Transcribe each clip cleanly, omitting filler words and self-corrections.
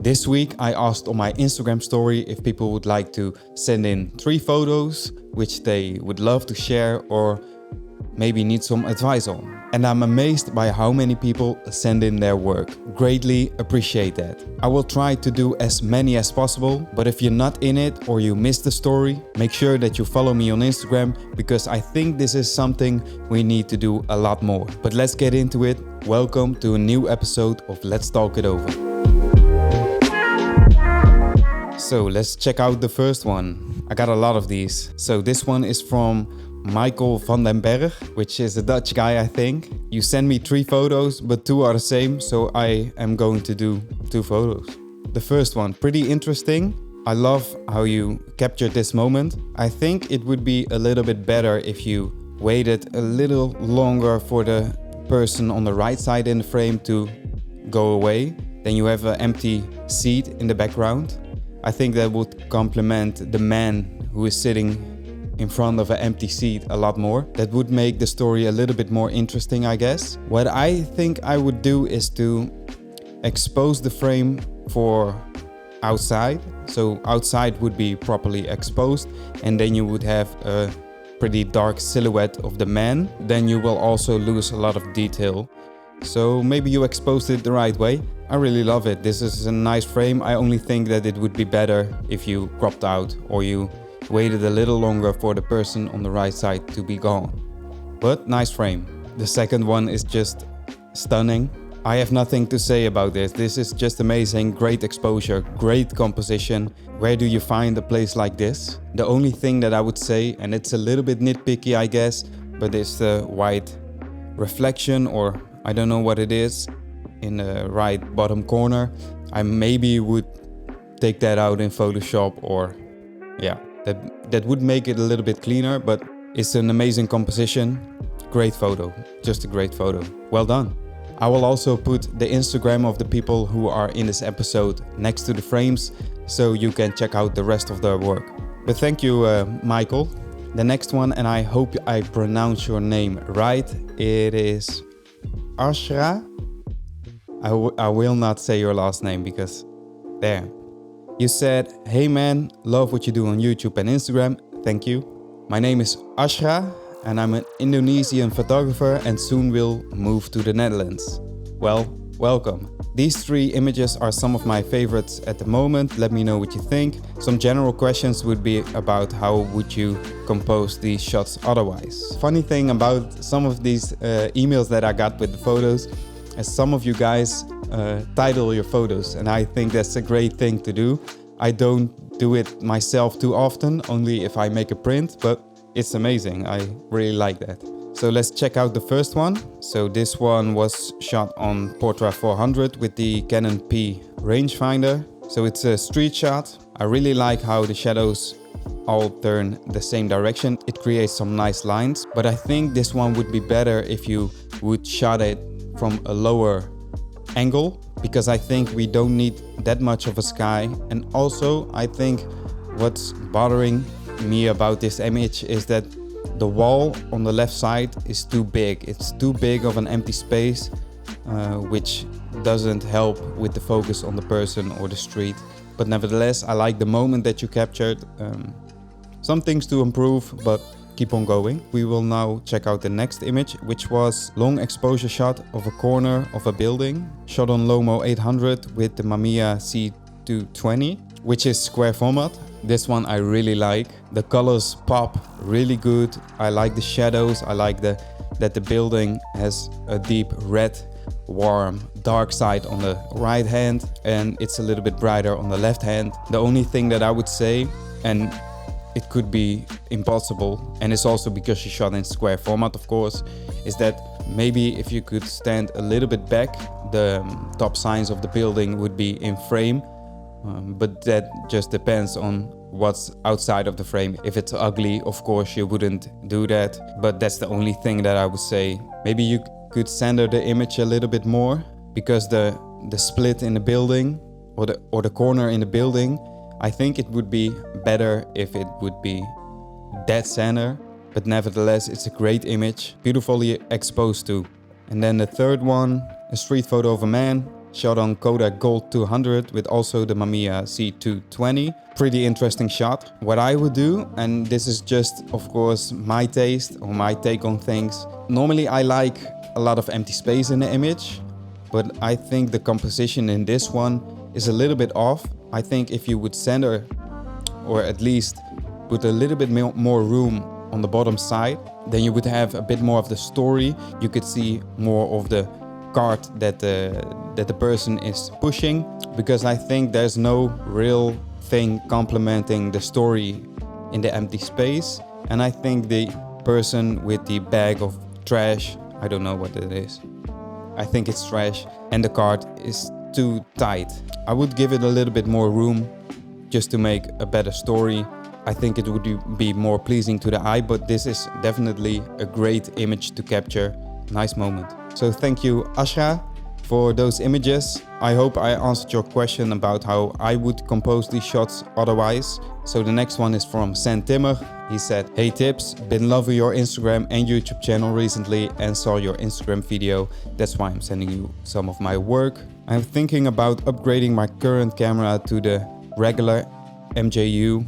This week I asked on my Instagram story if people would like to send in 3 photos which they would love to share or maybe need some advice on. And I'm amazed by how many people send in their work. Greatly appreciate that. I will try to do as many as possible, but if you're not in it or you missed the story, make sure that you follow me on Instagram because I think this is something we need to do a lot more. But let's get into it. Welcome to a new episode of Let's Talk It Over. So let's check out the first one. I got a lot of these. So this one is from Michael van den Berg, which is a Dutch guy, I think. You send me 3 photos, but 2 are the same, so I am going to do 2 photos. The first one, pretty interesting. I love how you captured this moment. I think it would be a little bit better if you waited a little longer for the person on the right side in the frame to go away. Then you have an empty seat in the background. I think that would complement the man who is sitting in front of an empty seat a lot more. That would make the story a little bit more interesting, I guess. What I think I would do is to expose the frame for outside. So outside would be properly exposed, and then you would have a pretty dark silhouette of the man. Then you will also lose a lot of detail. So maybe you exposed it the right way. I really love it. This is a nice frame. I only think that it would be better if you cropped out or you waited a little longer for the person on the right side to be gone. But nice frame. The second one is just stunning. I have nothing to say about this. This is just amazing. Great exposure, great composition. Where do you find a place like this? The only thing that I would say, and it's a little bit nitpicky I guess, but it's the white reflection, or I don't know what it is, in the right bottom corner. I maybe would take that out in Photoshop, or yeah. That would make it a little bit cleaner, but it's an amazing composition. Great photo, just a great photo. Well done. I will also put the Instagram of the people who are in this episode next to the frames, so you can check out the rest of their work. But thank you, Michael. The next one, and I hope I pronounce your name right. It is Asha. I will not say your last name because there. You said, "Hey man, love what you do on YouTube and Instagram. Thank you. My name is Asha and I'm an Indonesian photographer and soon will move to the Netherlands." Well, welcome. These 3 images are some of my favorites at the moment. Let me know what you think. Some general questions would be about how would you compose these shots otherwise. Funny thing about some of these emails that I got with the photos is some of you guys title your photos, and I think that's a great thing to do. I don't do it myself too often, only if I make a print, but it's amazing. I really like that. So let's check out the first one. So this one was shot on Portra 400 with the Canon P rangefinder. So it's a street shot. I really like how the shadows all turn the same direction. It creates some nice lines, but I think this one would be better if you would shot it from a lower angle, because I think we don't need that much of a sky. And also I think what's bothering me about this image is that the wall on the left side is too big. It's too big of an empty space, which doesn't help with the focus on the person or the street. But nevertheless, I like the moment that you captured. Some things to improve, but keep on going. We will now check out the next image, which was long exposure shot of a corner of a building, shot on Lomo 800 with the Mamiya C220, which is square format. This one I really like. The colors pop really good. I like the shadows. I like that the building has a deep red, warm, dark side on the right hand, and it's a little bit brighter on the left hand. The only thing that I would say, and it could be impossible, and it's also because you shot in square format of course, is that maybe if you could stand a little bit back, the top signs of the building would be in frame, but that just depends on what's outside of the frame. If it's ugly, of course you wouldn't do that, but that's the only thing that I would say. Maybe you could center the image a little bit more, because the split in the building or the corner in the building, I think it would be better if it would be dead center, but nevertheless it's a great image, beautifully exposed too. And then the third one, a street photo of a man. shot on Kodak Gold 200 with also the Mamiya C220. Pretty interesting shot. What I would do, and this is just of course my taste or my take on things. Normally I like a lot of empty space in the image, but I think the composition in this one is a little bit off. I think if you would center or at least put a little bit more room on the bottom side, then you would have a bit more of the story. You could see more of the cart that the person is pushing, because I think there's no real thing complementing the story in the empty space. And I think the person with the bag of trash, I don't know what it is, I think it's trash, and the cart is too tight. I would give it a little bit more room just to make a better story. I think it would be more pleasing to the eye, but this is definitely a great image to capture. Nice moment. So thank you, Asha, for those images. I hope I answered your question about how I would compose these shots otherwise. So the next one is from San Timmer. He said, "Hey Tips, been loving your Instagram and YouTube channel recently and saw your Instagram video. That's why I'm sending you some of my work. I'm thinking about upgrading my current camera to the regular MJU.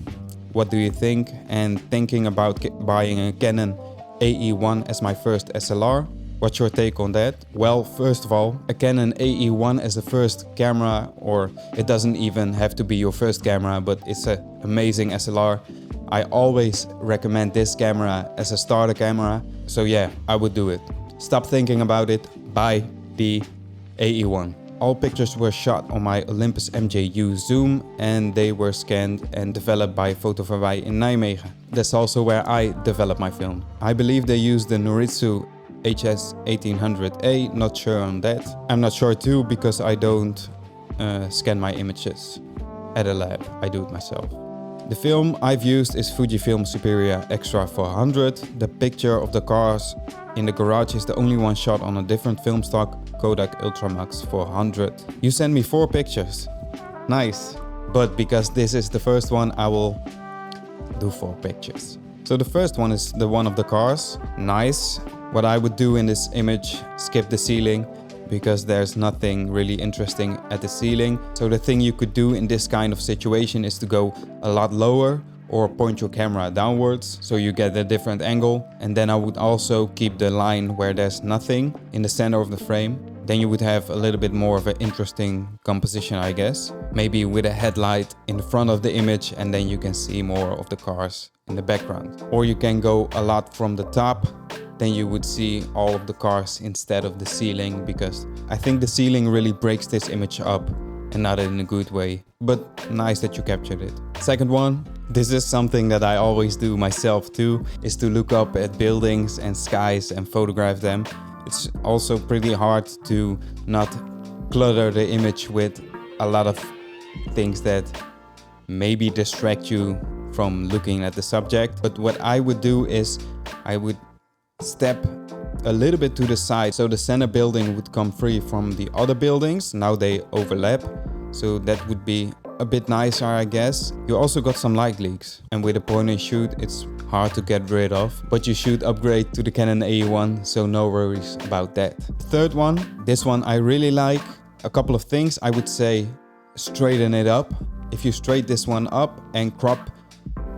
What do you think? And thinking about buying a Canon AE1 as my first SLR. What's your take on that?" Well, first of all, a Canon AE1 as the first camera, or it doesn't even have to be your first camera, but it's an amazing SLR. I always recommend this camera as a starter camera. So yeah, I would do it. Stop thinking about it, buy the AE1. All pictures were shot on my Olympus MJU zoom and they were scanned and developed by Foto van Wij in Nijmegen. That's also where I developed my film. I believe they used the Noritsu HS 1800A, not sure on that. I'm not sure too, because I don't scan my images at a lab, I do it myself. The film I've used is Fujifilm Superia Extra 400. The picture of the cars in the garage is the only one shot on a different film stock, Kodak Ultramax 400. You sent me 4 pictures. Nice. But because this is the first one, I will do 4 pictures. So the first one is the one of the cars. Nice. What I would do in this image, skip the ceiling, because there's nothing really interesting at the ceiling. So the thing you could do in this kind of situation is to go a lot lower or point your camera downwards so you get a different angle. And then I would also keep the line where there's nothing in the center of the frame. Then you would have a little bit more of an interesting composition, I guess. Maybe with a headlight in the front of the image, and then you can see more of the cars in the background. Or you can go a lot from the top, then you would see all of the cars instead of the ceiling, because I think the ceiling really breaks this image up and not in a good way. But nice that you captured it. Second one, this is something that I always do myself too, is to look up at buildings and skies and photograph them. It's also pretty hard to not clutter the image with a lot of things that maybe distract you from looking at the subject. But what I would do is I would step a little bit to the side so the center building would come free from the other buildings. Now they overlap, so that would be a bit nicer, I guess. You also got some light leaks, and with a point and shoot it's hard to get rid of, but you should upgrade to the Canon AE1, so no worries about that. Third one, this one I really like. A couple of things. I would say straighten it up. If you straighten this one up and crop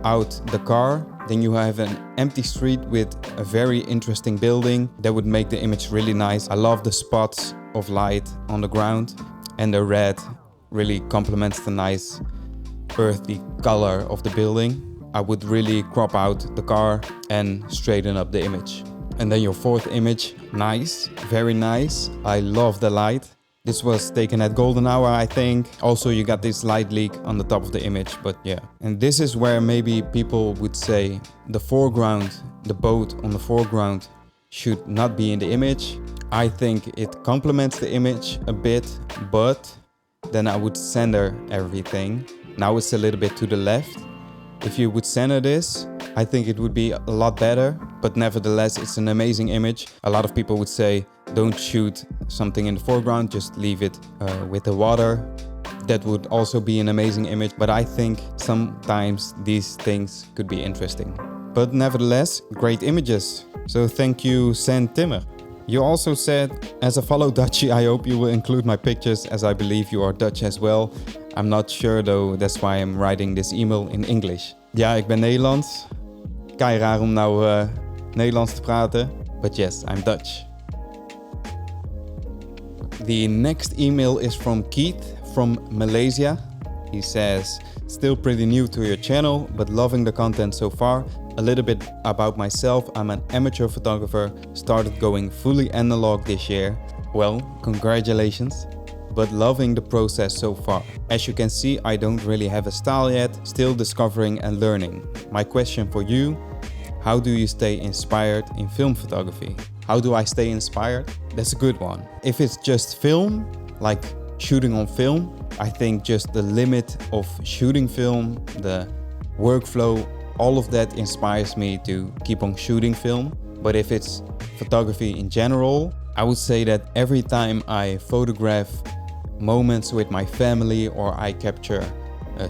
out the car, then you have an empty street with a very interesting building that would make the image really nice. I love the spots of light on the ground, and the red really complements the nice earthy color of the building. I would really crop out the car and straighten up the image. And then your fourth image, nice, very nice. I love the light. This was taken at golden hour, I think. Also, you got this light leak on the top of the image, but yeah. And this is where maybe people would say the foreground, the boat on the foreground should not be in the image. I think it complements the image a bit, but then I would center everything. Now it's a little bit to the left. If you would center this, I think it would be a lot better, but nevertheless, it's an amazing image. A lot of people would say, don't shoot something in the foreground, just leave it with the water. That would also be an amazing image, but I think sometimes these things could be interesting. But nevertheless, great images. So thank you, San Timmer. You also said, as a fellow Dutchie, I hope you will include my pictures as I believe you are Dutch as well. I'm not sure though, that's why I'm writing this email in English. Ja, ik ben Nederlands. Kei raar om nou Nederlands te praten. But yes, I'm Dutch. The next email is from Keith from Malaysia. He says, still pretty new to your channel, but loving the content so far. A little bit about myself. I'm an amateur photographer, started going fully analog this year. Well, congratulations, but loving the process so far. As you can see, I don't really have a style yet, still discovering and learning. My question for you, how do you stay inspired in film photography? How do I stay inspired? That's a good one. If it's just film, like shooting on film, I think just the limit of shooting film, the workflow, all of that inspires me to keep on shooting film. But if it's photography in general, I would say that every time I photograph moments with my family or I capture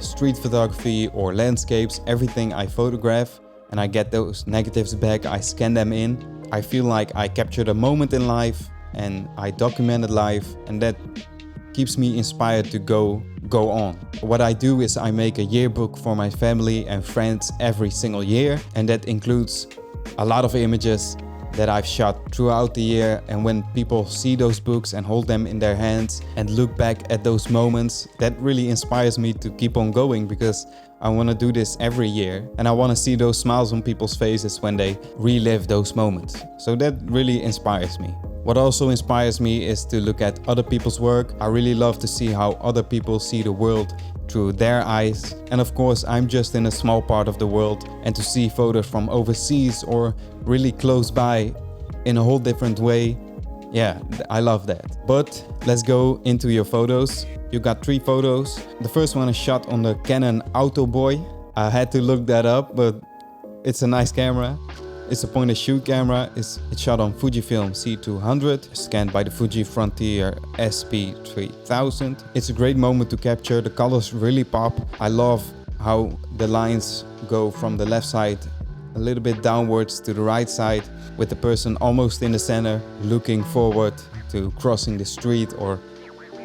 street photography or landscapes, everything I photograph and I get those negatives back, I scan them in. I feel like I captured a moment in life and I documented life, and that keeps me inspired to go on. What I do is I make a yearbook for my family and friends every single year, and that includes a lot of images that I've shot throughout the year. And when people see those books and hold them in their hands and look back at those moments, that really inspires me to keep on going, because I want to do this every year and I want to see those smiles on people's faces when they relive those moments. So that really inspires me. What also inspires me is to look at other people's work. I really love to see how other people see the world through their eyes. And of course, I'm just in a small part of the world, and to see photos from overseas or really close by in a whole different way, yeah, I love that. But let's go into your photos. You got 3 photos. The first one is shot on the Canon Autoboy. I had to look that up, but it's a nice camera. It's a point and shoot camera. It's shot on Fujifilm C200, scanned by the Fuji Frontier SP3000. It's a great moment to capture. The colors really pop. I love how the lines go from the left side a little bit downwards to the right side, with the person almost in the center, looking forward to crossing the street or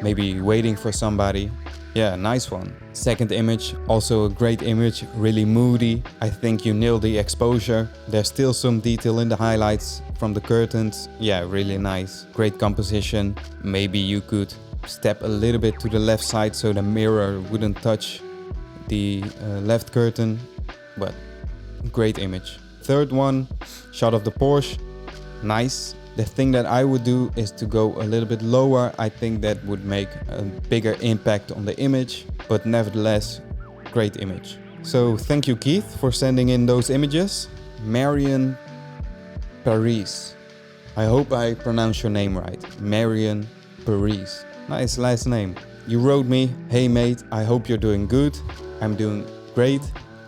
maybe waiting for somebody. Yeah, nice one. Second image, also a great image, really moody. I think you nailed the exposure. There's still some detail in the highlights from the curtains. Yeah, really nice. Great composition. Maybe you could step a little bit to the left side so the mirror wouldn't touch the left curtain, but great image. Third one, shot of the Porsche. Nice. The thing that I would do is to go a little bit lower. I think that would make a bigger impact on the image, but nevertheless, great image. So thank you, Keith, for sending in those images. Marion Paris. I hope I pronounce your name right. Marion Paris. Nice last name. You wrote me, hey mate, I hope you're doing good. I'm doing great.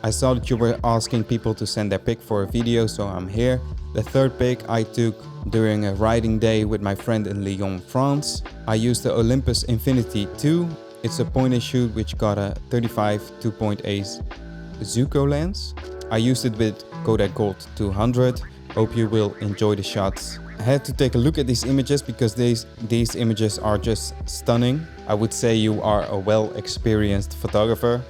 I saw that you were asking people to send their pic for a video, so I'm here. The third pic I took during a riding day with my friend in Lyon, France. I used the Olympus Infinity 2. It's a point and shoot which got a 35 2.8 Zuko lens. I used it with Kodak Gold 200. Hope you will enjoy the shots. I had to take a look at these images because these images are just stunning. I would say you are a well-experienced photographer.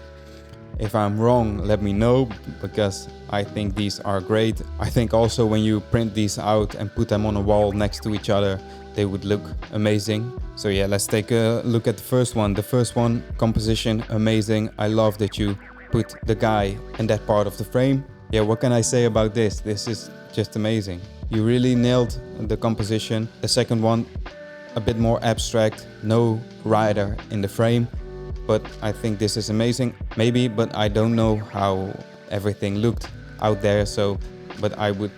If I'm wrong, let me know, because I think these are great. I think also when you print these out and put them on a wall next to each other, they would look amazing. So yeah, let's take a look at the first one. The first one, composition, amazing. I love that you put the guy in that part of the frame. Yeah, what can I say about this? This is just amazing. You really nailed the composition. The second one, a bit more abstract, no rider in the frame. But I think this is amazing. Maybe, but I don't know how everything looked out there. So, but I would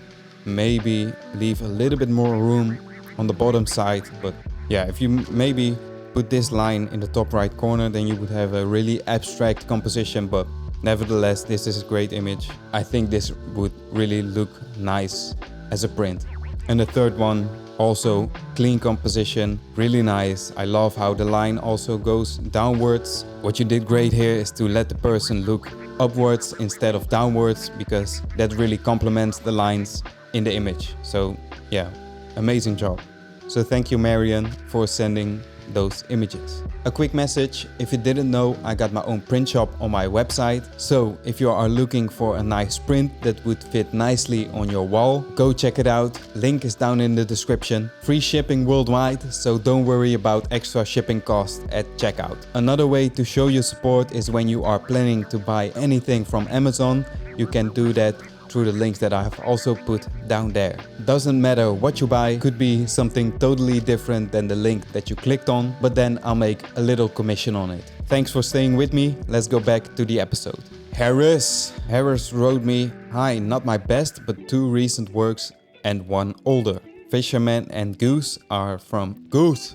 maybe leave a little bit more room on the bottom side. But yeah, if you maybe put this line in the top right corner, then you would have a really abstract composition. But nevertheless, this is a great image. I think this would really look nice as a print. And the third one, also clean composition, really nice. I love how the line also goes downwards. What you did great here is to let the person look upwards instead of downwards, because that really complements the lines in the image. So yeah, Amazing job. So thank you, Marion, for sending those images. A quick message, if you didn't know, I got my own print shop on my website. So if you are looking for a nice print that would fit nicely on your wall, go check it out. Link is down in the description. Free shipping worldwide, so don't worry about extra shipping costs at checkout. Another way to show your support is when you are planning to buy anything from Amazon, you can do that through the links that I have also put down there. Doesn't matter what you buy, could be something totally different than the link that you clicked on, but then I'll make a little commission on it. Thanks for staying with me. Let's go back to the episode. Harris wrote me, "Hi, not my best, but 2 recent works and 1 older. Fisherman and Goose are from Goose.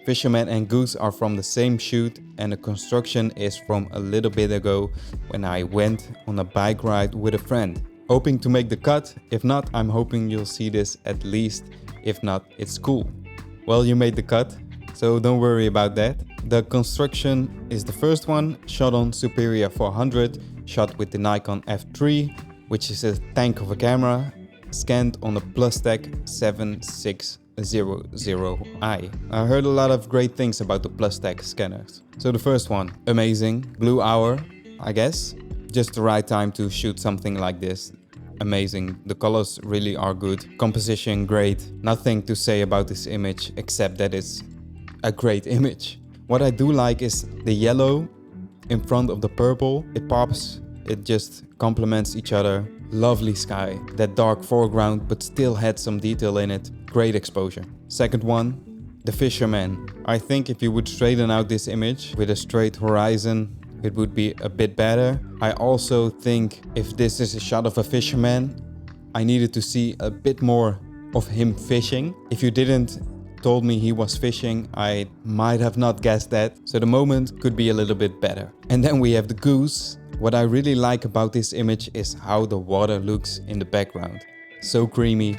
Fisherman and Goose are from the same shoot, and the construction is from a little bit ago when I went on a bike ride with a friend. Hoping to make the cut. If not, I'm hoping you'll see this at least. If not, it's cool." Well, you made the cut, so don't worry about that. The construction is the first one, shot on Superior 400, shot with the Nikon f3, which is a tank of a camera, scanned on the Plustech 7600i. I heard a lot of great things about the Plustech scanners. So the first one, amazing, blue hour, I guess. Just the right time to shoot something like this. Amazing, the colors really are good. Composition great. Nothing to say about this image except that it's a great image. What I do like is the yellow in front of the purple. It pops, it just complements each other. Lovely sky, that dark foreground but still had some detail in it. Great exposure. Second one, the fisherman. I think if you would straighten out this image with a straight horizon, it would be a bit better. I also think if this is a shot of a fisherman, I needed to see a bit more of him fishing. If you didn't told me he was fishing, I might have not guessed that. So the moment could be a little bit better. And then we have the goose. What I really like about this image is how the water looks in the background. So creamy,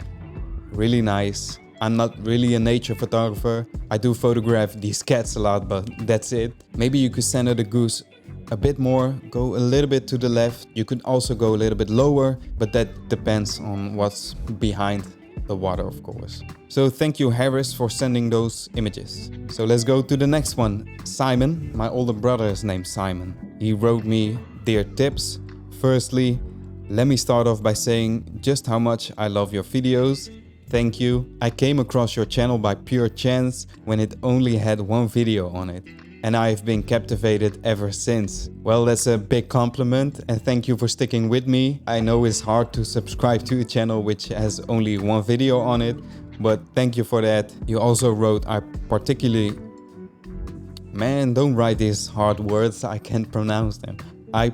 really nice. I'm not really a nature photographer. I do photograph these cats a lot, but that's it. Maybe you could center the goose a bit more, go a little bit to the left. You could also go a little bit lower, but that depends on what's behind the water, of course. So thank you, Harris, for sending those images. So let's go to the next one. Simon, my older brother is named Simon. He wrote me, "Dear Tips, firstly, let me start off by saying just how much I love your videos. Thank you. I came across your channel by pure chance when it only had 1 video on it, and I've been captivated ever since." Well, that's a big compliment, and thank you for sticking with me. I know it's hard to subscribe to a channel which has only 1 video on it, but thank you for that. You also wrote, "I particularly..." Man, don't write these hard words, I can't pronounce them. I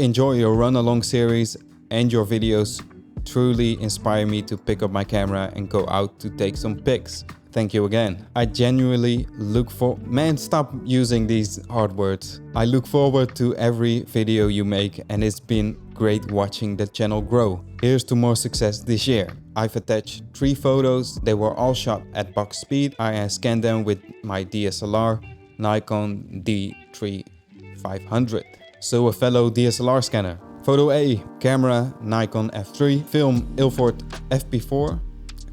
enjoy your run-along series, and your videos truly inspire me to pick up my camera and go out to take some pics. Thank you again. I genuinely look for... Man, stop using these hard words. I look forward to every video you make, and it's been great watching the channel grow. Here's to more success this year. I've attached 3 photos. They were all shot at box speed. I scanned them with my DSLR, Nikon D3500. So a fellow DSLR scanner. Photo A, camera Nikon f3, film Ilford FP4.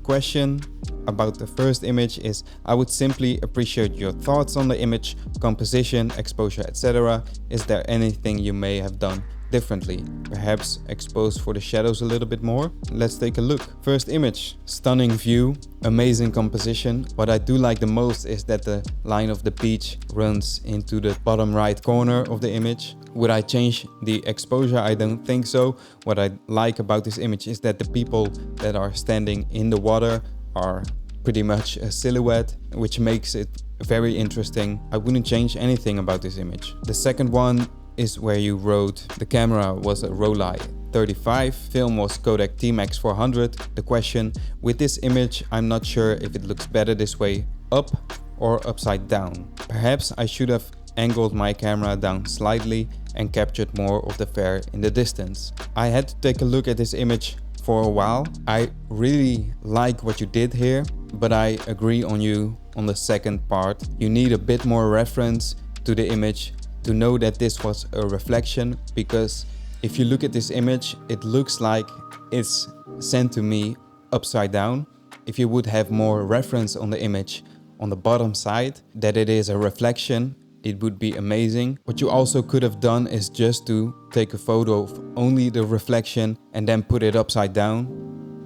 Question about the first image is, I would simply appreciate your thoughts on the image, composition, exposure, etc. Is there anything you may have done differently? Perhaps expose for the shadows a little bit more? Let's take a look. First image, stunning view, amazing composition. What I do like the most is that the line of the beach runs into the bottom right corner of the image. Would I change the exposure? I don't think so. What I like about this image is that the people that are standing in the water are pretty much a silhouette, which makes it very interesting. I wouldn't change anything about this image. The second one is where you wrote, the camera was a Rolei 35, film was Kodak T-Max 400. The question, with this image, I'm not sure if it looks better this way, up or upside down. Perhaps I should have angled my camera down slightly and captured more of the fair in the distance. I had to take a look at this image for a while. I really like what you did here, but I agree on you on the second part. You need a bit more reference to the image to know that this was a reflection, because If you look at this image, it looks like it's sent to me upside down. If you would have more reference on the image on the bottom side, that it is a reflection, it would be amazing. What you also could have done is just to take a photo of only the reflection and then put it upside down.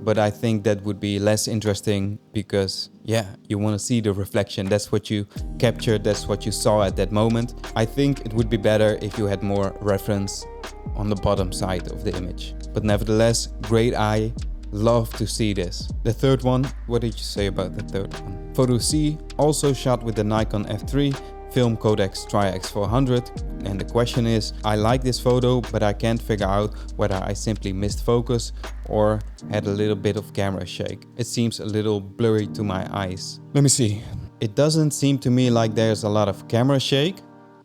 But I think that would be less interesting because, yeah, you want to see the reflection. That's what you captured, that's what you saw at that moment. I think it would be better if you had more reference on the bottom side of the image. But nevertheless, great eye. Love to see this. The third one, what did you say about the third one? Photo C, also shot with the Nikon F3, film Codex Tri-X400. And the question is, I like this photo, but I can't figure out whether I simply missed focus or had a little bit of camera shake. It seems a little blurry to my eyes. Let me see. It doesn't seem to me like there's a lot of camera shake.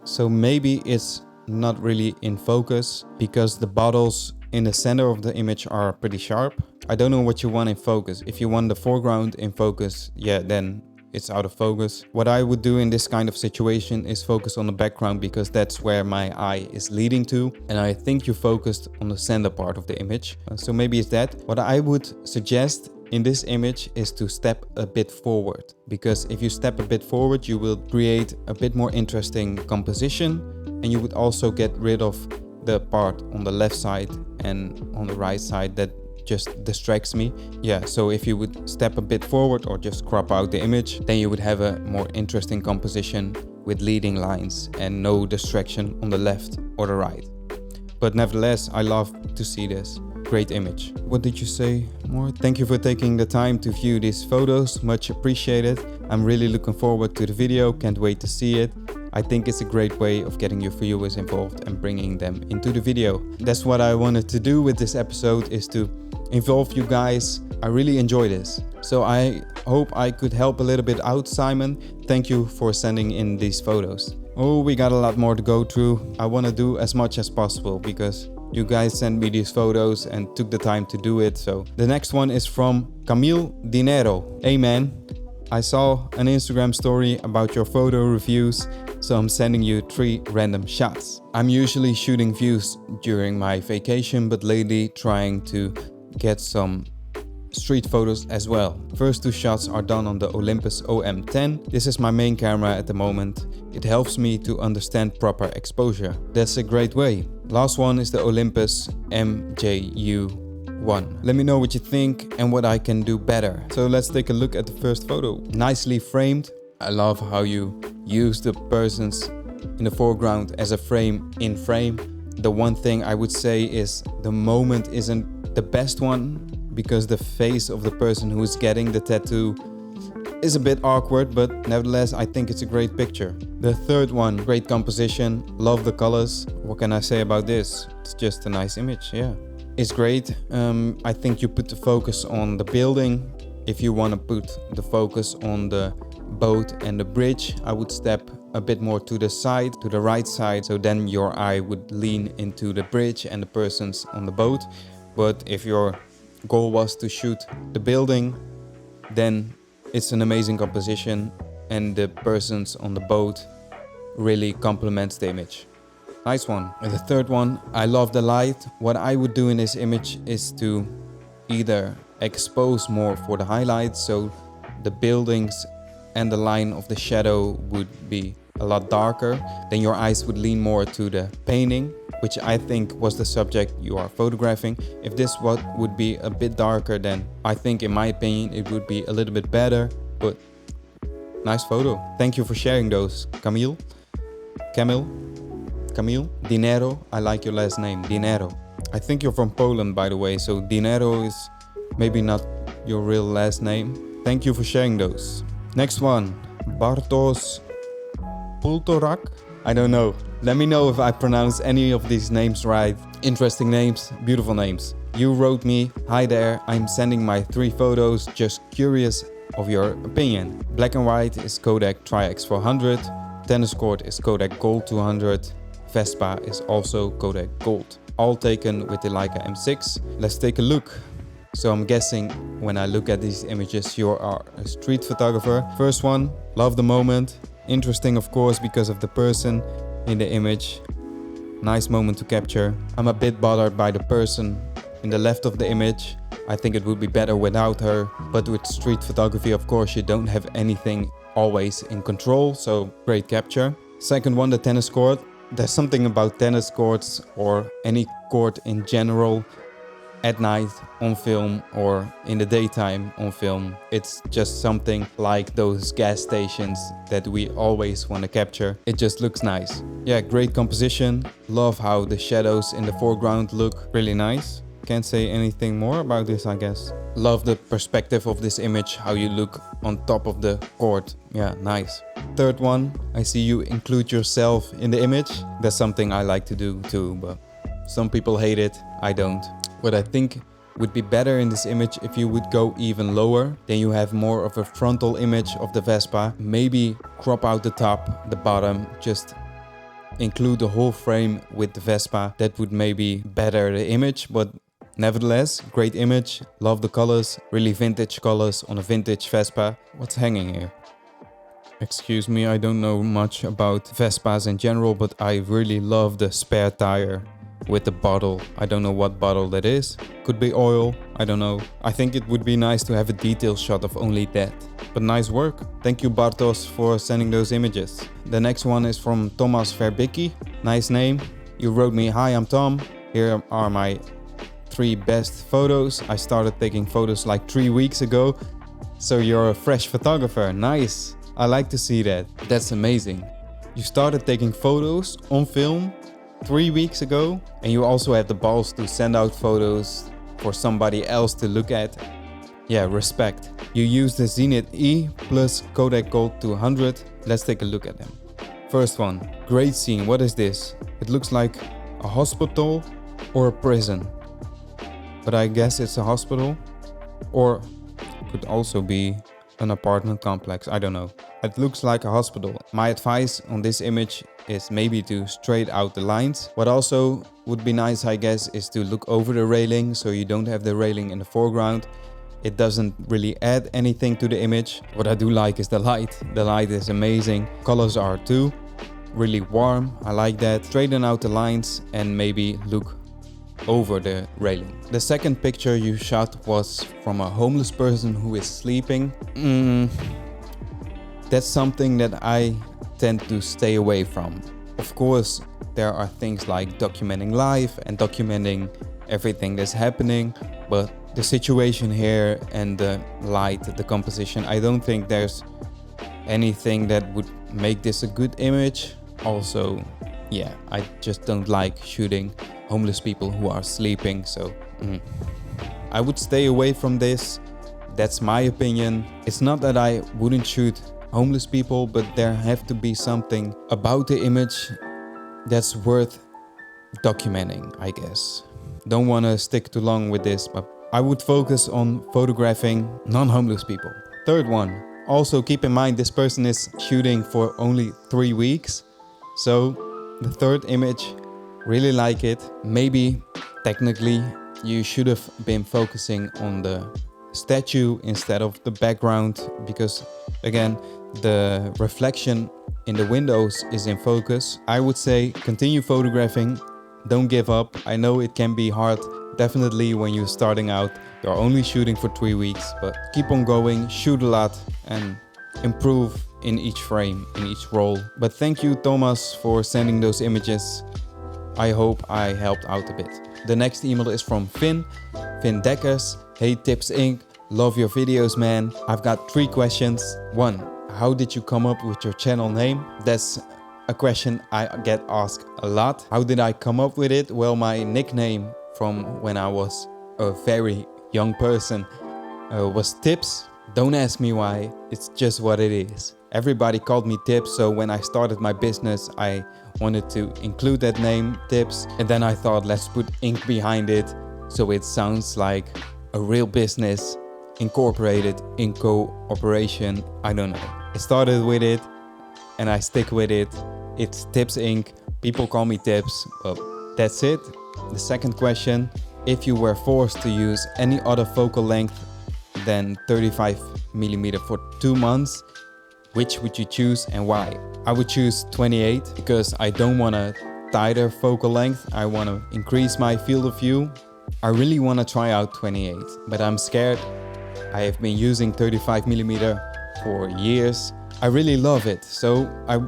So maybe it's not really in focus because the bottles in the center of the image are pretty sharp. I don't know what you want in focus. If you want the foreground in focus, yeah, then it's out of focus. What I would do in this kind of situation is focus on the background because that's where my eye is leading to. And I think you focused on the center part of the image. So maybe it's that. What I would suggest in this image is to step a bit forward. Because if you step a bit forward, you will create a bit more interesting composition. And you would also get rid of the part on the left side and on the right side that just distracts me. Yeah, so if you would step a bit forward or just crop out the image, then you would have a more interesting composition with leading lines and no distraction on the left or the right. But nevertheless, I love to see this. Great image. What did you say more? Thank you for taking the time to view these photos. Much appreciated. I'm really looking forward to the video. Can't wait to see it. I think it's a great way of getting your viewers involved and bringing them into the video. That's what I wanted to do with this episode, is to involve you guys. I really enjoy this. So I hope I could help a little bit out, Simon. Thank you for sending in these photos. Oh, we got a lot more to go through. I want to do as much as possible because you guys sent me these photos and took the time to do it. So the next one is from Camille Dinero. Hey man, I saw an Instagram story about your photo reviews, so I'm sending you 3 random shots. I'm usually shooting views during my vacation, but lately trying to get some street photos as well. First 2 shots are done on the Olympus OM10. This is my main camera at the moment. It helps me to understand proper exposure. That's a great way. Last one is the Olympus MJU1. Let me know what you think and what I can do better. So let's take a look at the first photo. Nicely framed. I love how you use the persons in the foreground as a frame in frame. The one thing I would say is the moment isn't the best one because the face of the person who's getting the tattoo is a bit awkward, but nevertheless I think it's a great picture. The third one, great composition, love the colors. What can I say about this? It's just a nice image, yeah. It's great. I think you put the focus on the building. If you want to put the focus on the boat and the bridge, I would step a bit more to the side, to the right side, so then your eye would lean into the bridge and the persons on the boat. But if your goal was to shoot the building, then it's an amazing composition and the persons on the boat really complements the image. Nice one. And the third one, I love the light. What I would do in this image is to either expose more for the highlights, so the buildings and the line of the shadow would be a lot darker. Then your eyes would lean more to the painting, which I think was the subject you are photographing. If this would be a bit darker, then I think in my opinion it would be a little bit better, but nice photo. Thank you for sharing those, Camille Dinero. I like your last name, Dinero. I think you're from Poland, by the way, so Dinero is maybe not your real last name. Thank you for sharing those. Next one, Bartos Pultorak. I don't know. Let me know if I pronounce any of these names right. Interesting names, beautiful names. You wrote me, hi there, I'm sending my 3 photos, just curious of your opinion. Black and white is Kodak Tri-X400, tennis court is Kodak Gold 200, Vespa is also Kodak Gold. All taken with the Leica M6. Let's take a look. So I'm guessing when I look at these images, you are a street photographer. First one, love the moment. Interesting, of course, because of the person in the image. Nice moment to capture. I'm a bit bothered by the person in the left of the image. I think it would be better without her, but with street photography, of course, you don't have anything always in control, so great capture. Second one, the tennis court. There's something about tennis courts or any court in general at night on film or in the daytime on film. It's just something like those gas stations that we always want to capture. It just looks nice. Yeah, great composition. Love how the shadows in the foreground look really nice. Can't say anything more about this, I guess. Love the perspective of this image, how you look on top of the court. Yeah, nice. Third one, I see you include yourself in the image. That's something I like to do too, but some people hate it, I don't. What I think would be better in this image if you would go even lower, then you have more of a frontal image of the Vespa. Maybe crop out the top, the bottom, just include the whole frame with the Vespa. That would maybe better the image, but nevertheless, great image. Love the colors, really vintage colors on a vintage Vespa. What's hanging here? Excuse me, I don't know much about Vespas in general, but I really love the spare tire with the bottle. I don't know what bottle that is. Could be oil, I don't know. I think it would be nice to have a detail shot of only that. But nice work. Thank you, Bartos, for sending those images. The next one is from Thomas Verbicki. Nice name. You wrote me, "Hi, I'm Tom. Here are my 3 best photos. I started taking photos like 3 weeks ago. So you're a fresh photographer. Nice. I like to see that. That's amazing. You started taking photos on film 3 weeks ago, and you also had the balls to send out photos for somebody else to look at. Yeah, respect. You use the Zenith E plus Kodak Gold 200. Let's take a look at them. First one, great scene. What is this? It looks like a hospital or a prison, but I guess it's a hospital, or could also be an apartment complex. I don't know. It looks like a hospital. My advice on this image is maybe to straight out the lines. What also would be nice, I guess, is to look over the railing so you don't have the railing in the foreground. It doesn't really add anything to the image. What I do like is the light. The light is amazing. Colors are too. Really warm. I like that. Straighten out the lines and maybe look over the railing. The second picture you shot was from a homeless person who is sleeping. That's something that I tend to stay away from. Of course, there are things like documenting life and documenting everything that's happening, but the situation here and the light, the composition, I don't think there's anything that would make this a good image. Also, yeah, I just don't like shooting homeless people who are sleeping, so I would stay away from this. That's my opinion. It's not that I wouldn't shoot homeless people, but there have to be something about the image that's worth documenting, I guess. Don't want to stick too long with this, but I would focus on photographing non-homeless people. Third one, also keep in mind this person is shooting for only 3 weeks. So the third image, really like it. Maybe technically you should have been focusing on the statue instead of the background, because again, the reflection in the windows is in focus. I would say continue photographing, don't give up. I know it can be hard, definitely when you're starting out. You're only shooting for 3 weeks, but keep on going, shoot a lot and improve in each frame, in each roll. But thank you, Thomas, for sending those images. I hope I helped out a bit. The next email is from Finn Dekkers. Hey TIPSinc, love your videos, man. I've got 3 questions. 1, how did you come up with your channel name? That's a question I get asked a lot. How did I come up with it? Well, my nickname from when I was a very young person was Tips. Don't ask me why, it's just what it is. Everybody called me Tips, so when I started my business, I wanted to include that name, Tips. And then I thought, let's put ink behind it, so it sounds like a real business, incorporated, in cooperation, I don't know. I started with it, and I stick with it. It's TIPSinc, people call me Tips, but that's it. The second question, if you were forced to use any other focal length than 35mm for 2 months, which would you choose and why? I would choose 28 because I don't want to tighter focal length. I want to increase my field of view. I really want to try out 28, but I'm scared. I have been using 35mm for years. I really love it, so I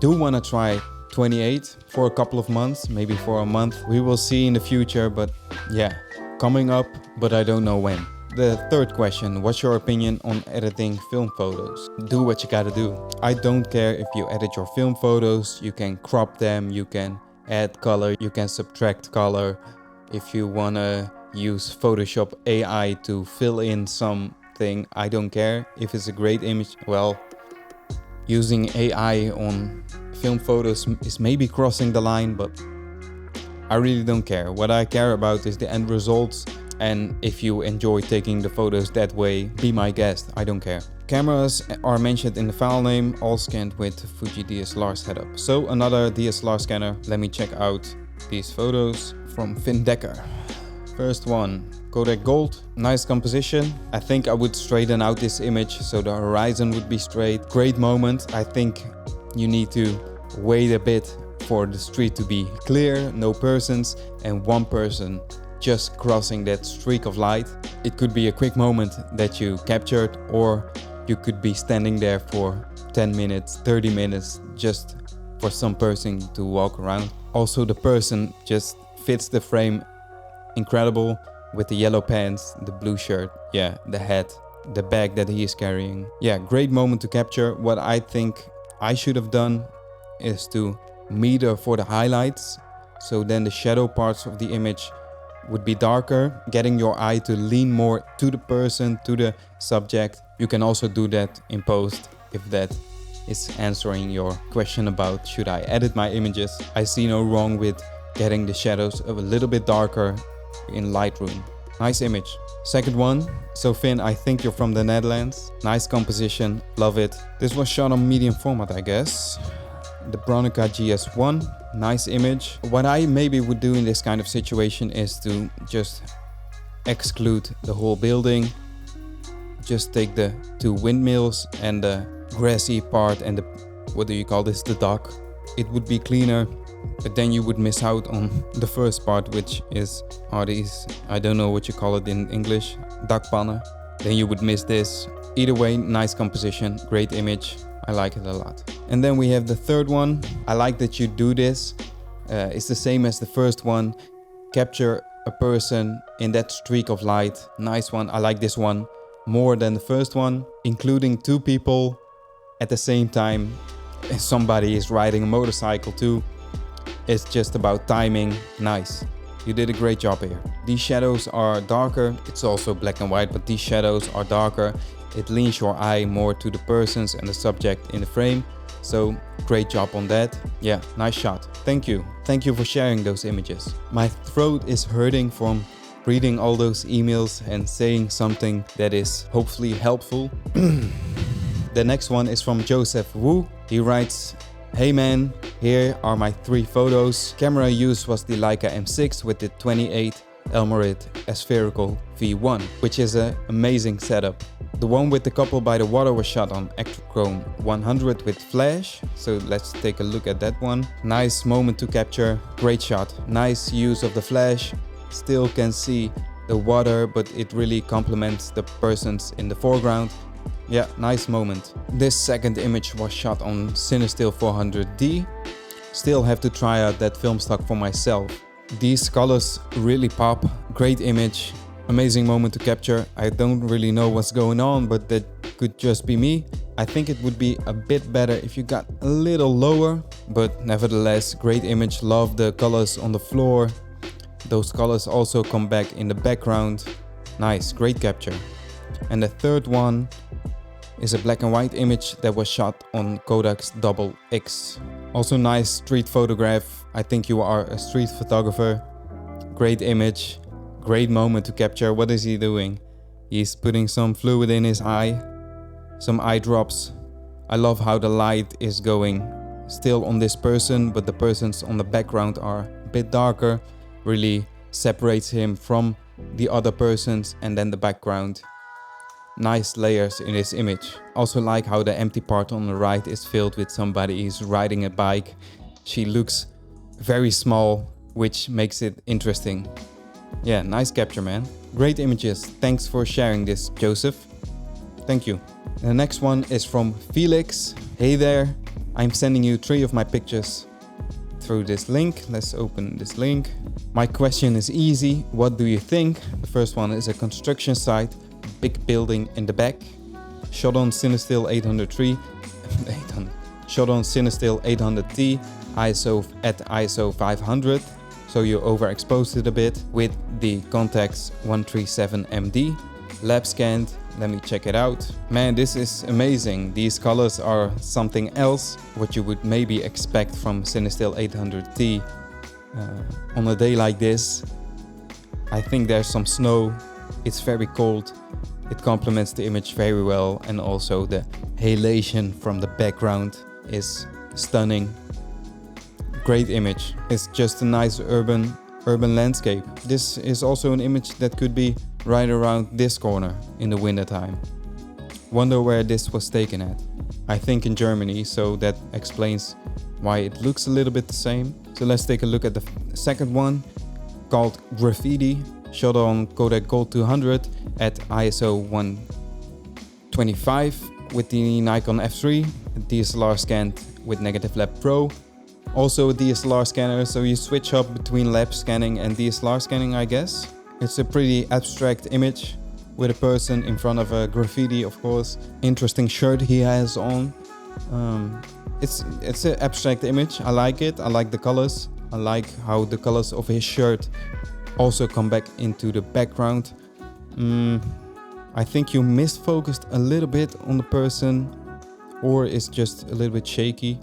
do want to try 28 for a couple of months, maybe for a month. We will see in the future, but yeah, coming up, but I don't know when. The third question, what's your opinion on editing film photos? Do what you gotta do. I don't care if you edit your film photos, you can crop them, you can add color, you can subtract color. If you wanna use Photoshop AI to fill in something, I don't care. If it's a great image, well, using AI on film photos is maybe crossing the line, but I really don't care. What I care about is the end results, and if you enjoy taking the photos that way, be my guest, I don't care. Cameras are mentioned in the file name, all scanned with Fuji DSLR setup. So another DSLR scanner. Let me check out these photos from Finn Decker. First one, Kodak Gold, nice composition. I think I would straighten out this image so the horizon would be straight. Great moment. I think you need to wait a bit for the street to be clear, no persons, and one person just crossing that streak of light. It could be a quick moment that you captured, or you could be standing there for 10 minutes, 30 minutes, just for some person to walk around. Also, the person just fits the frame incredible with the yellow pants, the blue shirt, yeah, the hat, the bag that he is carrying. Yeah, great moment to capture. What I think I should have done is to meter for the highlights, so then the shadow parts of the image would be darker, getting your eye to lean more to the person, to the subject. You can also do that in post if that is answering your question about should I edit my images. I see no wrong with getting the shadows a little bit darker in Lightroom. Nice image. Second one. So Finn, I think you're from the Netherlands. Nice composition, love it. This was shot on medium format, I guess. The Bronica GS1, nice image. What I maybe would do in this kind of situation is to just exclude the whole building. Just take the two windmills and the grassy part and the, what do you call this, the dock. It would be cleaner, but then you would miss out on the first part, which is, are these, I don't know what you call it in English, dakpannen. Then you would miss this. Either way, nice composition, great image. I like it a lot. And then we have the third one. I like that you do this. It's the same as the first one. Capture a person in that streak of light. Nice one. I like this one more than the first one. Including two people at the same time. Somebody is riding a motorcycle too. It's just about timing. Nice. You did a great job here. These shadows are darker. It's also black and white, but these shadows are darker. It leans your eye more to the persons and the subject in the frame. So great job on that. Yeah, nice shot. Thank you. Thank you for sharing those images. My throat is hurting from reading all those emails and saying something that is hopefully helpful. The next one is from Joseph Wu. He writes, hey man, here are my 3 photos. Camera used was the Leica M6 with the 28 Elmarit aspherical V1, which is an amazing setup. The one with the couple by the water was shot on Ektachrome 100 with flash. So let's take a look at that one. Nice moment to capture, great shot. Nice use of the flash. Still can see the water, but it really complements the persons in the foreground. Yeah, nice moment. This second image was shot on Cinestill 400D. Still have to try out that film stock for myself. These colors really pop, great image, amazing moment to capture. I don't really know what's going on, but that could just be me. I think it would be a bit better if you got a little lower, but nevertheless, great image. Love the colors on the floor. Those colors also come back in the background. Nice, great capture. And the third one is a black and white image that was shot on Kodak's Double X. Also nice street photograph. I think you are a street photographer. Great image, great moment to capture. What is he doing? He's putting some fluid in his eye, some eye drops. I love how the light is going still on this person, but the persons on the background are a bit darker. Really separates him from the other persons and then the background. Nice layers in this image. Also like how the empty part on the right is filled with somebody who's riding a bike. She looks very small, which makes it interesting. Yeah, nice capture, man. Great images. Thanks for sharing this, Joseph. Thank you. The next one is from Felix. Hey there, I'm sending you 3 of my pictures through this link. Let's open this link. My question is easy. What do you think? The first one is a construction site, big building in the back. Shot on Cinestill 803, shot on Cinestill 800T, ISO at ISO 500. So you overexposed it a bit with the Contax 137MD. Lab scanned. Let me check it out. Man, this is amazing. These colors are something else what you would maybe expect from Cinestill 800T on a day like this. I think there's some snow. It's very cold. It complements the image very well, and also the halation from the background is stunning. Great image. It's just a nice urban landscape. This is also an image that could be right around this corner in the winter time. Wonder where this was taken at. I think in Germany, so that explains why it looks a little bit the same. So let's take a look at the second one, called Graffiti, shot on Kodak Gold 200 at ISO 125 with the Nikon F3, DSLR scanned with Negative Lab Pro. Also a DSLR scanner, so you switch up between lab scanning and DSLR scanning, I guess. It's a pretty abstract image with a person in front of a graffiti, of course. Interesting shirt he has on. It's an abstract image. I like it. I like the colors. I like how the colors of his shirt also come back into the background. I think you misfocused a little bit on the person, or it's just a little bit shaky.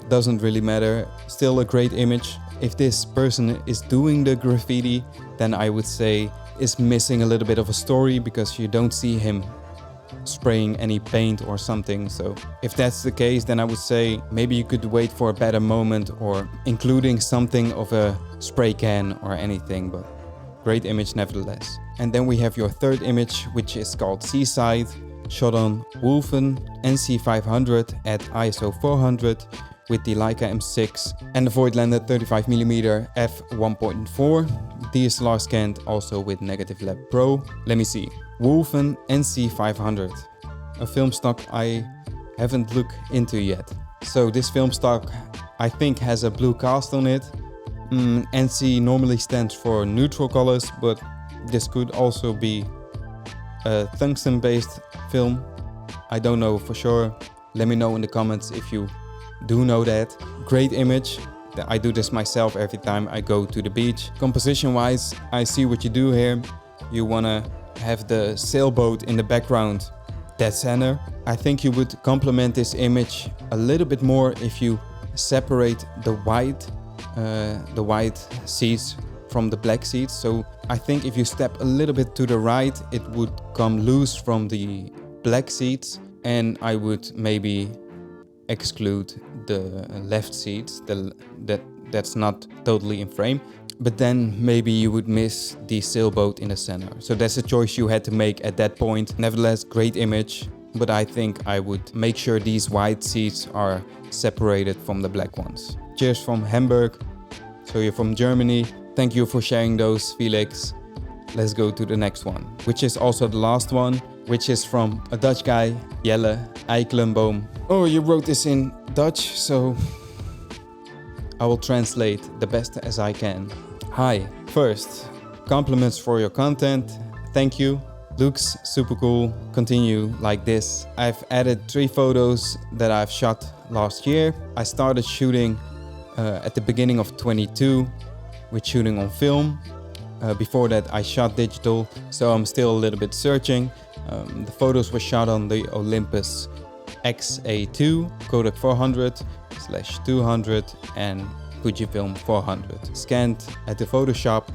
Doesn't really matter. Still a great image. If this person is doing the graffiti, then I would say is missing a little bit of a story, because you don't see him spraying any paint or something. So if that's the case, then I would say maybe you could wait for a better moment, or including something of a spray can or anything, but great image nevertheless. And then we have your third image, which is called Seaside, shot on Wolfen NC500 at ISO 400 with the Leica M6 and the Voigtlander 35mm f1.4. DSLR scanned also with Negative Lab Pro. Let me see. Wolfen NC500. A film stock I haven't looked into yet. So this film stock I think has a blue cast on it. NC normally stands for neutral colors, but this could also be a tungsten based film. I don't know for sure. Let me know in the comments if you do know that. Great image. I do this myself every time I go to the beach. Composition wise, I see what you do here. You wanna have the sailboat in the background, dead center. I think you would complement this image a little bit more if you separate the white seats from the black seats. So I think if you step a little bit to the right, it would come loose from the black seats, and I would maybe exclude the left seats, that's not totally in frame, but then maybe you would miss the sailboat in the center. So that's a choice you had to make at that point. Nevertheless, great image, but I think I would make sure these white seats are separated from the black ones. Cheers from Hamburg. So you're from Germany. Thank you for sharing those, Felix. Let's go to the next one, which is also the last one, which is from a Dutch guy, Jelle Eikelenboom. Oh, you wrote this in Dutch, so I will translate the best as I can. Hi, first, compliments for your content. Thank you. Looks super cool. Continue like this. I've added 3 photos that I've shot last year. I started shooting at the beginning of 22 with shooting on film. Before that I shot digital, so I'm still a little bit searching. The photos were shot on the Olympus XA2, Kodak 400/200 and Fujifilm 400. Scanned at the Photoshop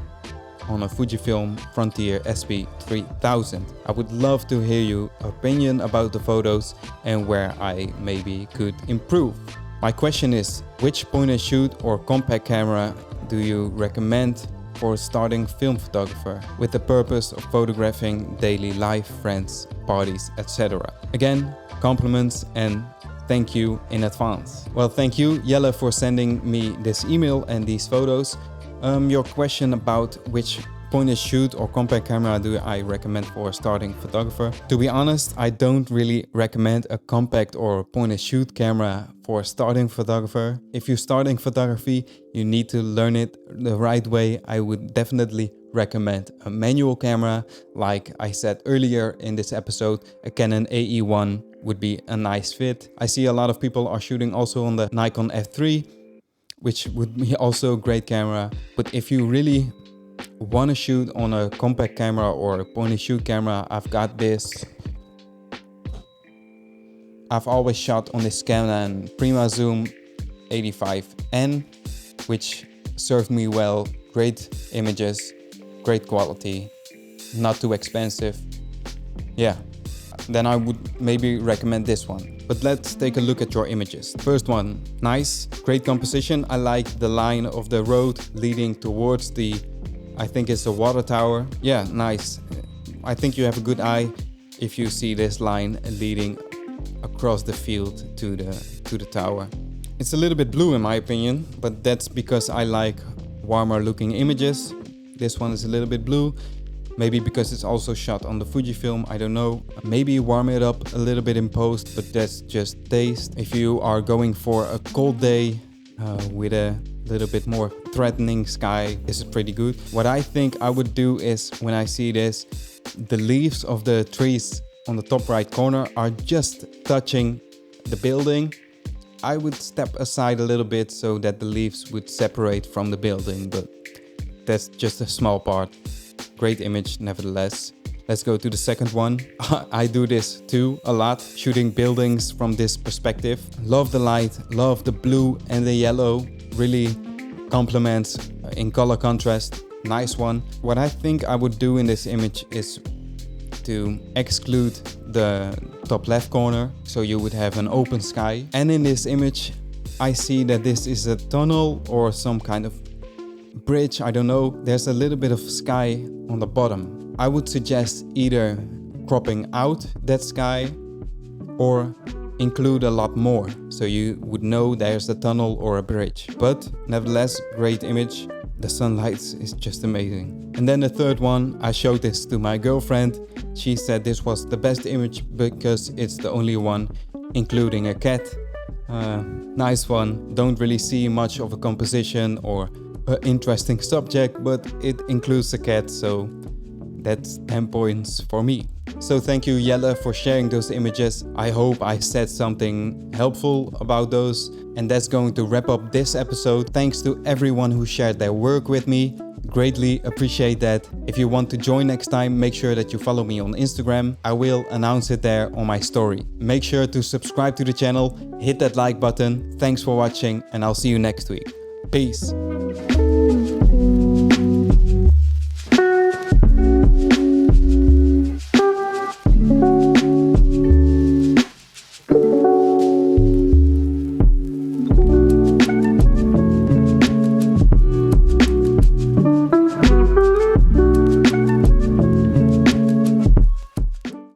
on a Fujifilm Frontier SP3000. I would love to hear your opinion about the photos and where I maybe could improve. My question is, which point and shoot or compact camera do you recommend for a starting film photographer with the purpose of photographing daily life, friends, parties, etc.? Again, compliments and thank you in advance. Well, thank you, Jelle, for sending me this email and these photos. Your question about which point and shoot or compact camera do I recommend for a starting photographer? To be honest, I don't really recommend a compact or point and shoot camera for a starting photographer. If you're starting photography, you need to learn it the right way. I would definitely recommend a manual camera. Like I said earlier in this episode, a Canon AE1 would be a nice fit. I see a lot of people are shooting also on the Nikon F3, which would be also a great camera. But if you really want to shoot on a compact camera or a point and shoot camera, I've got this. I've always shot on this Canon Prima Zoom 85N, which served me well. Great images, great quality, not too expensive. Yeah, then I would maybe recommend this one. But let's take a look at your images. First one, nice, great composition. I like the line of the road leading towards the, I think it's a water tower. Yeah, nice. I think you have a good eye if you see this line leading across the field to the tower. It's a little bit blue in my opinion, but that's because I like warmer looking images. This one is a little bit blue. Maybe because it's also shot on the Fujifilm, I don't know. Maybe warm it up a little bit in post, but that's just taste. If you are going for a cold day with a little bit more threatening sky, this is pretty good. What I think I would do is, when I see this, the leaves of the trees on the top right corner are just touching the building. I would step aside a little bit so that the leaves would separate from the building, but that's just a small part. Great image nevertheless. Let's go to the second one. I do this too a lot, shooting buildings from this perspective. Love the light, love the blue and the yellow. Really complements in color contrast. Nice one. What I think I would do in this image is to exclude the top left corner, so you would have an open sky. And in this image, I see that this is a tunnel or some kind of bridge, I don't know. There's a little bit of sky on the bottom. I would suggest either cropping out that sky or include a lot more, so you would know there's a tunnel or a bridge. But nevertheless, great image. The sunlight is just amazing. And then the third one, I showed this to my girlfriend. She said this was the best image because it's the only one including a cat. Nice one. Don't really see much of a composition or an interesting subject, but it includes a cat, so that's 10 points for me. So thank you, Jelle, for sharing those images. I hope I said something helpful about those. And that's going to wrap up this episode. Thanks to everyone who shared their work with me. Greatly appreciate that. If you want to join next time, make sure that you follow me on Instagram. I will announce it there on my story. Make sure to subscribe to the channel, hit that like button. Thanks for watching, and I'll see you next week. Peace.